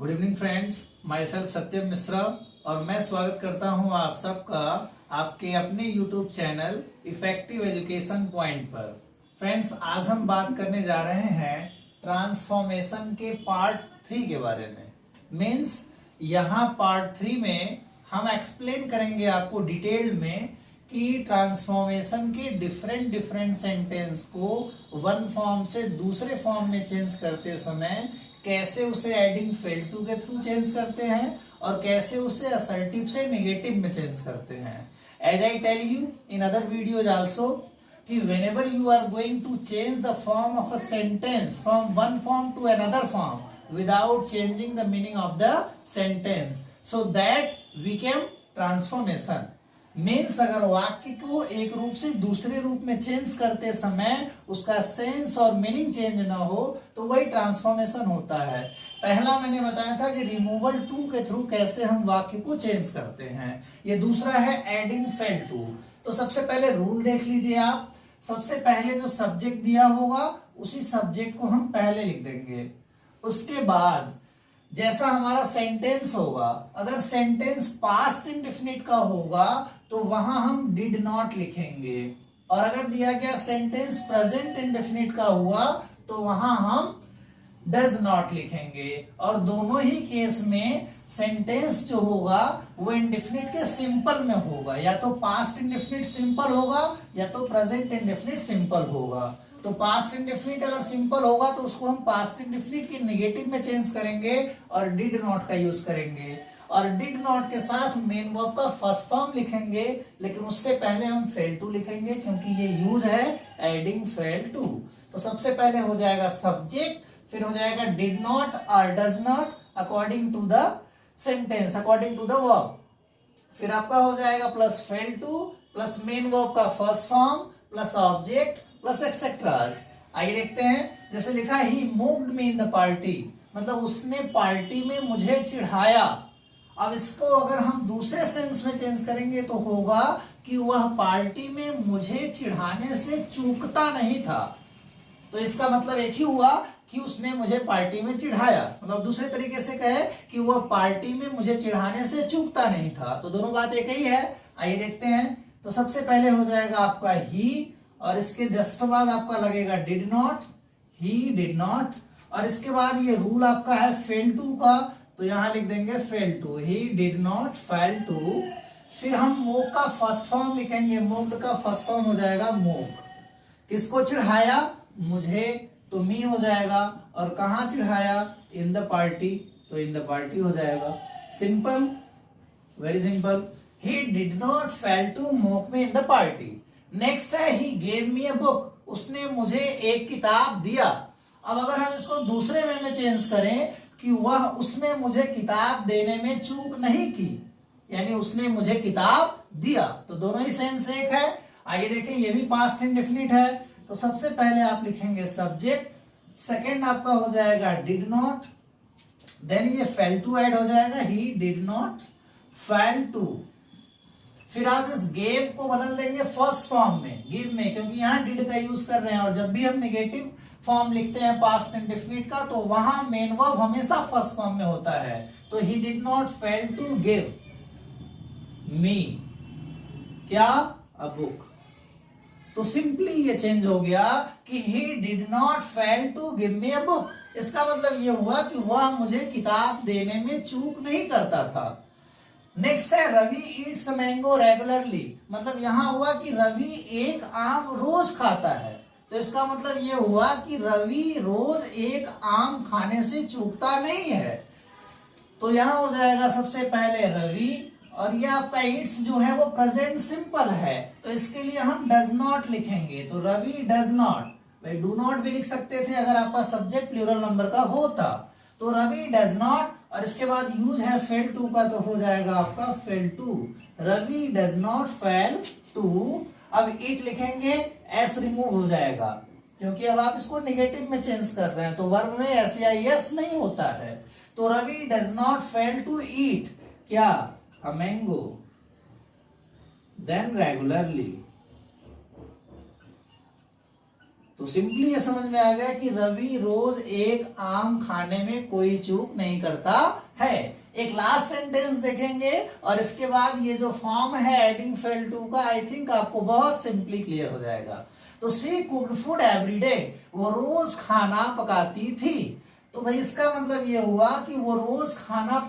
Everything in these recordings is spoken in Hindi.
Good evening friends, myself Satyam Mishra और मैं स्वागत करता हूं आप सबका आपके अपने YouTube channel effective education point पर। फ्रेंड्स, आज हम बात करने जा रहे हैं ट्रांसफॉर्मेशन के पार्ट 3 के बारे में। मीन्स यहाँ पार्ट 3 में हम एक्सप्लेन करेंगे आपको डिटेल में कि ट्रांसफॉर्मेशन के डिफरेंट सेंटेंस को वन फॉर्म से दूसरे फॉर्म में चेंज करते समय कैसे उसे एडिंग फेल टू के थ्रू चेंज करते हैं और कैसे उसे असर्टिव से नेगेटिव में चेंज करते हैं। As I tell you in other videos also कि whenever you are going to change the form of a sentence from one form to another form without changing the meaning of the sentence, so that became transformation. Means अगर वाक्य को एक रूप से दूसरे रूप में चेंज करते समय उसका सेंस और मीनिंग चेंज ना हो तो वही ट्रांसफॉर्मेशन होता है। पहला मैंने बताया था कि रिमूवल टू के थ्रू कैसे हम वाक्य को चेंज करते हैं। ये दूसरा है एडिंग फेल टू। तो सबसे पहले रूल देख लीजिए आप। सबसे पहले जो सब्जेक्ट दिया होगा उसी सब्जेक्ट को हम पहले लिख देंगे। उसके बाद जैसा हमारा सेंटेंस होगा, अगर सेंटेंस पास्ट इंडेफिनिट का होगा तो वहां हम डिड नॉट लिखेंगे, और अगर दिया गया सेंटेंस प्रेजेंट इंडेफिनिट का हुआ तो वहां हम डज नॉट लिखेंगे। और दोनों ही केस में सेंटेंस जो होगा वो इंडेफिनिट के सिंपल में होगा, या तो पास्ट इंडेफिनिट सिंपल होगा या तो प्रेजेंट इंडेफिनिट सिंपल होगा। तो पास्ट इंडेफिनिट अगर सिंपल होगा तो उसको हम पास्ट इंडेफिनिट के नेगेटिव में चेंज करेंगे और डिड नॉट का यूज करेंगे, और डिड नॉट के साथ मेन वर्ब का फर्स्ट फॉर्म लिखेंगे, लेकिन उससे पहले हम फेल टू लिखेंगे क्योंकि ये यूज है एडिंग फेल टू। तो सबसे पहले हो जाएगा सब्जेक्ट, फिर हो जाएगा डिड नॉट और does not according to the sentence, according to the verb, फिर आपका हो जाएगा plus fail to plus main verb का first form plus object plus extras. आइए देखते हैं। जैसे लिखा he moved me in the party, मतलब उसने पार्टी में मुझे चिढ़ाया। अब इसको अगर हम दूसरे सेंस में चेंज करेंगे तो होगा कि वह पार्टी में मुझे चिढ़ाने से चूकता नहीं था। तो इसका मतलब एक ही हुआ कि उसने मुझे पार्टी में चिढ़ाया, मतलब दूसरे तरीके से कहे कि वह पार्टी में मुझे चिढ़ाने से चूकता नहीं था। तो दोनों बात एक ही है। आइए देखते हैं। तो सबसे पहले हो जाएगा आपका ही, और इसके जस्ट बाद आपका लगेगा did not, he did not, और इसके बाद ये रूल आपका है फेल टू का, तो यहां लिख देंगे fail to, he did not fail to. फिर हम मोक का फर्स्ट फॉर्म लिखेंगे, मोक्ड का फर्स्ट फॉर्म हो जाएगा मोक। किसको चिढ़ाया? मुझे, तो मी हो जाएगा, और कहां चिढ़ाया? इन द पार्टी, तो इन द पार्टी हो जाएगा। Simple, very simple. He did not fail to mock me in the party. Next है he gave me a book, उसने मुझे एक किताब दिया। अब अगर हम इसको दूसरे वे में चेंज करें कि वह उसने मुझे किताब देने में चूक नहीं की, यानी उसने मुझे किताब दिया, तो दोनों ही सेंस एक है। आगे देखें, ये भी पास्ट इंडेफिनिट है। तो सबसे पहले आप लिखेंगे सब्जेक्ट, सेकंड आपका हो जाएगा डिड नॉट, देन ये फेल टू ऐड हो जाएगा, he did not fail to. फिर आप इस गेव को बदल देंगे फर्स्ट फॉर्म में, गिव में, क्योंकि यहाँ डिड का यूज कर रहे हैं, और जब भी हम नेगेटिव फॉर्म लिखते हैं पास्ट इंडेफिनिट का तो वहां मेन वर्ब हमेशा फर्स्ट फॉर्म में होता है। तो he did not fail to give me क्या? A book. तो सिंपली ये चेंज हो गया कि he did not fail to give me a book. इसका मतलब ये हुआ कि वह मुझे किताब देने में चूक नहीं करता था। नेक्स्ट है रवि ईट्स मैंगो रेगुलरली, मतलब यहां हुआ कि रवि एक आम रोज खाता है। तो इसका मतलब ये हुआ कि रवि रोज एक आम खाने से चूकता नहीं है। तो यहां हो जाएगा सबसे पहले रवि, और ये आपका ईट्स जो है वो प्रेजेंट सिंपल है, तो इसके लिए हम डज नॉट लिखेंगे। तो रवि डज नॉट, भाई डू नॉट भी लिख सकते थे अगर आपका सब्जेक्ट प्लूरल नंबर का होता। तो रवि डज नॉट, और इसके बाद यूज है फेल टू का, तो हो जाएगा आपका fail to, Ravi does not fail to. अब इट लिखेंगे, एस रिमूव हो जाएगा क्योंकि अब आप इसको नेगेटिव में चेंज कर रहे हैं, तो वर्ब में एस या एस नहीं होता है। तो Ravi does not fail to eat क्या? A mango, then regularly. तो सिंपली ये समझ में आ गया कि रवि रोज एक आम खाने में कोई चूक नहीं करता है। एक लास्ट सेंटेंस देखेंगे और इसके बाद ये जो फॉर्म है एडिंग फेल टू का, आई थिंक आपको बहुत सिंपली क्लियर हो जाएगा। तो सी कुक्ड फूड एवरी डे, वो रोज खाना पकाती थी। तो भाई इसका मतलब ये हुआ कि वो रोज खाना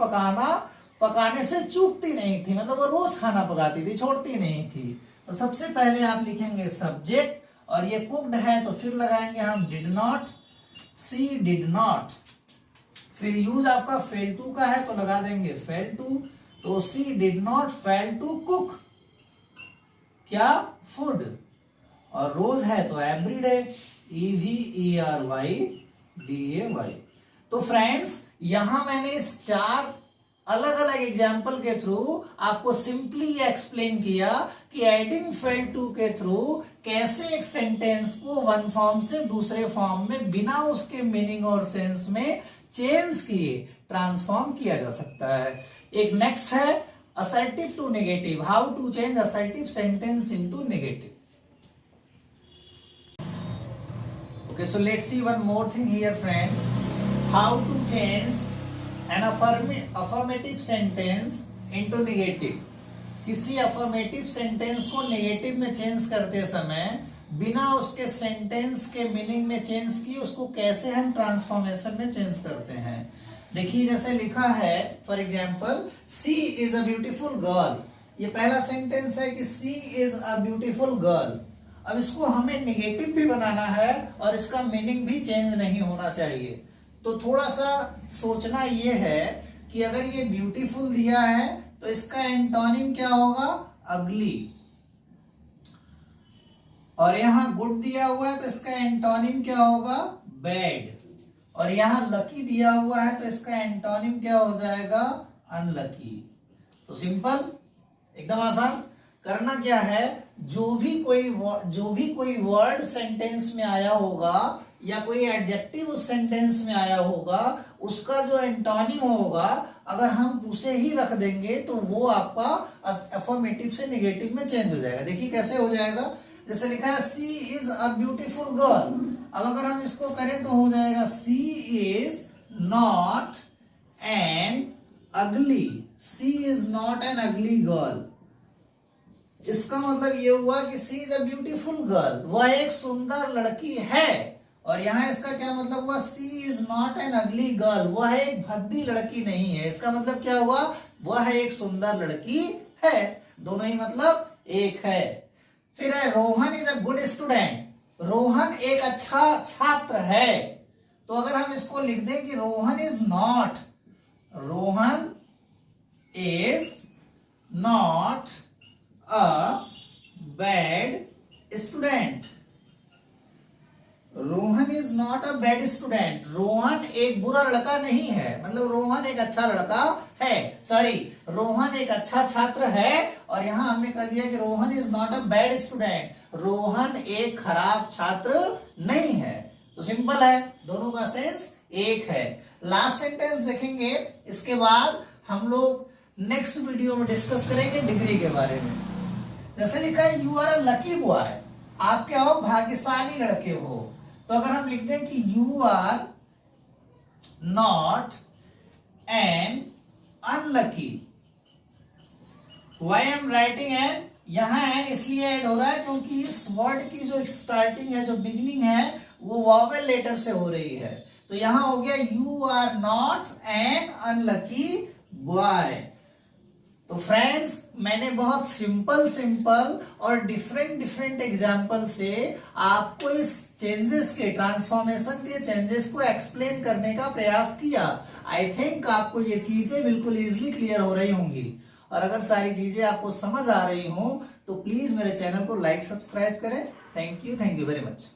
पकाने से चूकती नहीं थी, मतलब वो रोज खाना पकाती थी, छोड़ती नहीं थी। तो सबसे पहले आप लिखेंगे सब्जेक्ट, और ये कुक्ड है तो फिर लगाएंगे हम did not, she did not. फिर यूज आपका फेल टू का है तो लगा देंगे फेल टू, तो she did not fail to cook क्या, फूड। और रोज है तो एवरीडे, EVERYDAY। तो फ्रेंड्स यहां मैंने इस 4 अलग अलग एग्जाम्पल के थ्रू आपको सिंपली ये एक्सप्लेन किया कि एडिंग फेल टू के थ्रू कैसे एक सेंटेंस को वन फॉर्म से दूसरे फॉर्म में बिना उसके मीनिंग और सेंस में चेंज किए ट्रांसफॉर्म किया जा सकता है। एक नेक्स्ट है assertive to negative, how to change assertive sentence into negative. Okay, so let's see one more thing here, friends. How to change an affirmative sentence into negative. किसी affirmative sentence को negative में change करते समय बिना उसके sentence के meaning में change किए उसको कैसे हम transformation में change करते हैं। देखिए जैसे लिखा है for example, she is a beautiful girl। ये पहला sentence है कि she is a beautiful girl। अब इसको हमें नेगेटिव भी बनाना है और इसका मीनिंग भी चेंज नहीं होना चाहिए। तो थोड़ा सा सोचना ये है कि अगर ये ब्यूटीफुल दिया है तो इसका एंटोनिम क्या होगा, अगली। और यहां गुड दिया हुआ है तो इसका एंटोनिम क्या होगा, बैड। और यहां लकी दिया हुआ है तो इसका एंटोनिम क्या हो जाएगा, अनलकी। तो सिंपल, एकदम आसान। करना क्या है, जो भी कोई वर्ड सेंटेंस में आया होगा या कोई एडजेक्टिव उस सेंटेंस में आया होगा, उसका जो एंटोनिम होगा अगर हम उसे ही रख देंगे तो वो आपका अफर्मेटिव से नेगेटिव में चेंज हो जाएगा। देखिए कैसे हो जाएगा, जैसे लिखा है सी इज अ ब्यूटीफुल गर्ल। अब अगर हम इसको करें तो हो जाएगा सी is not an ugly, she is not an ugly girl. इसका मतलब ये हुआ कि she is a beautiful girl, वह एक सुंदर लड़की है। और यहां इसका क्या मतलब हुआ, she is not an ugly girl, वह एक भद्दी लड़की नहीं है। इसका मतलब क्या हुआ, वह एक सुंदर लड़की है। दोनों ही मतलब एक है। फिर है Rohan is a good student, Rohan एक अच्छा छात्र है। तो अगर हम इसको लिख दें कि Rohan is not a bad student, Rohan is not a bad student, Rohan एक बुरा लड़का नहीं है, मतलब रोहन एक अच्छा लड़का है, सॉरी रोहन एक अच्छा छात्र है। और यहां हमने कर दिया कि Rohan is not a bad student, Rohan एक खराब छात्र नहीं है। तो सिंपल है, दोनों का सेंस एक है। लास्ट सेंटेंस देखेंगे, इसके बाद हम लोग नेक्स्ट वीडियो में डिस्कस करेंगे डिग्री के बारे में। जैसे लिखा है you are a lucky boy, आप क्या हो, भाग्यशाली लड़के हो। तो अगर हम लिख दें कि you are not an unlucky, why am writing an, यहां एन इसलिए ऐड हो रहा है क्योंकि इस वर्ड की जो स्टार्टिंग है, जो बिगिनिंग है, वो वॉवेल लेटर से हो रही है। तो यहां हो गया you are not an unlucky boy. तो फ्रेंड्स मैंने बहुत सिंपल और डिफरेंट एग्जाम्पल से आपको इस चेंजेस के, ट्रांसफॉर्मेशन के चेंजेस को एक्सप्लेन करने का प्रयास किया। आई थिंक आपको ये चीजें बिल्कुल इजीली क्लियर हो रही होंगी। और अगर सारी चीजें आपको समझ आ रही हो तो प्लीज मेरे चैनल को लाइक सब्सक्राइब करें। Thank you very much.